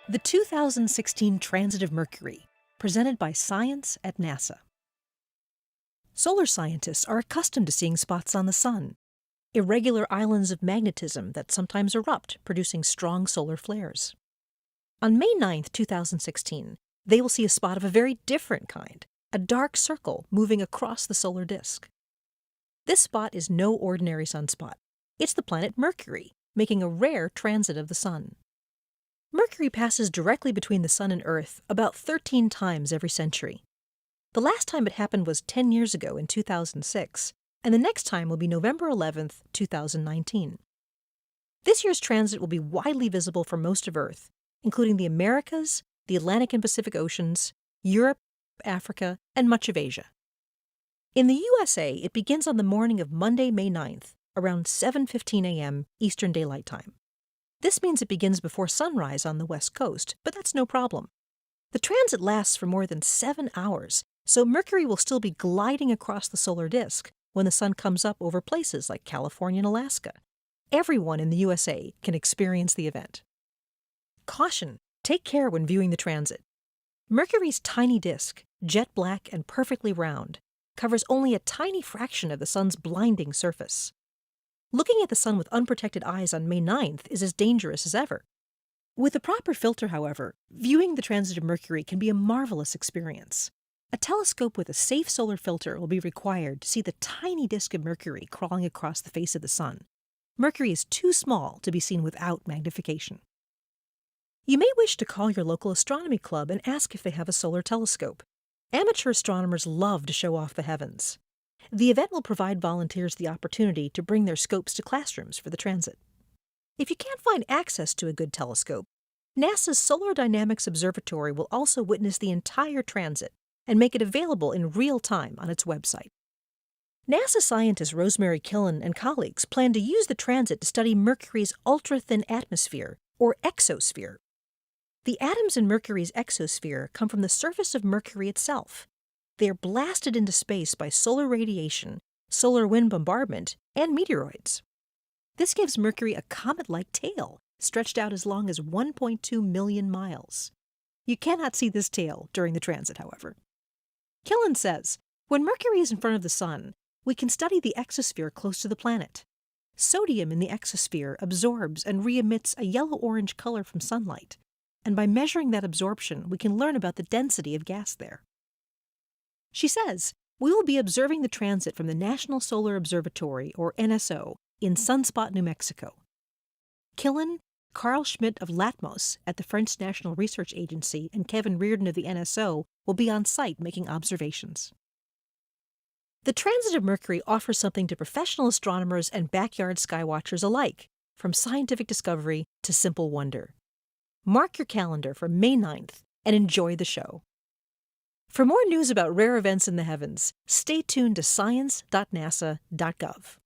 The 2016 Transit of Mercury, presented by Science at NASA. Solar scientists are accustomed to seeing spots on the Sun, irregular islands of magnetism that sometimes erupt, producing strong solar flares. On May 9, 2016, they will see a spot of a very different kind, a dark circle moving across the solar disk. This spot is no ordinary sunspot. It's the planet Mercury, making a rare transit of the Sun. Mercury passes directly between the Sun and Earth about 13 times every century. The last time it happened was 10 years ago in 2006, and the next time will be November 11, 2019. This year's transit will be widely visible for most of Earth, including the Americas, the Atlantic and Pacific Oceans, Europe, Africa, and much of Asia. In the USA, it begins on the morning of Monday, May 9th, around 7:15 a.m. Eastern Daylight Time. This means it begins before sunrise on the West Coast, but that's no problem. The transit lasts for more than 7 hours, so Mercury will still be gliding across the solar disk when the Sun comes up over places like California and Alaska. Everyone in the USA can experience the event. Caution: take care when viewing the transit. Mercury's tiny disk, jet black and perfectly round, covers only a tiny fraction of the Sun's blinding surface. Looking at the Sun with unprotected eyes on May 9th is as dangerous as ever. With a proper filter, however, viewing the transit of Mercury can be a marvelous experience. A telescope with a safe solar filter will be required to see the tiny disk of Mercury crawling across the face of the Sun. Mercury is too small to be seen without magnification. You may wish to call your local astronomy club and ask if they have a solar telescope. Amateur astronomers love to show off the heavens. The event will provide volunteers the opportunity to bring their scopes to classrooms for the transit. If you can't find access to a good telescope, NASA's Solar Dynamics Observatory will also witness the entire transit and make it available in real time on its website. NASA scientist Rosemary Killen and colleagues plan to use the transit to study Mercury's ultra-thin atmosphere, or exosphere. The atoms in Mercury's exosphere come from the surface of Mercury itself. They are blasted into space by solar radiation, solar wind bombardment, and meteoroids. This gives Mercury a comet-like tail, stretched out as long as 1.2 million miles. You cannot see this tail during the transit, however. Killen says, when Mercury is in front of the Sun, we can study the exosphere close to the planet. Sodium in the exosphere absorbs and re-emits a yellow-orange color from sunlight, and by measuring that absorption, we can learn about the density of gas there. She says, we will be observing the transit from the National Solar Observatory, or NSO, in Sunspot, New Mexico. Killen, Carl Schmidt of LATMOS at the French National Research Agency, and Kevin Reardon of the NSO will be on site making observations. The transit of Mercury offers something to professional astronomers and backyard skywatchers alike, from scientific discovery to simple wonder. Mark your calendar for May 9th and enjoy the show. For more news about rare events in the heavens, stay tuned to science.nasa.gov.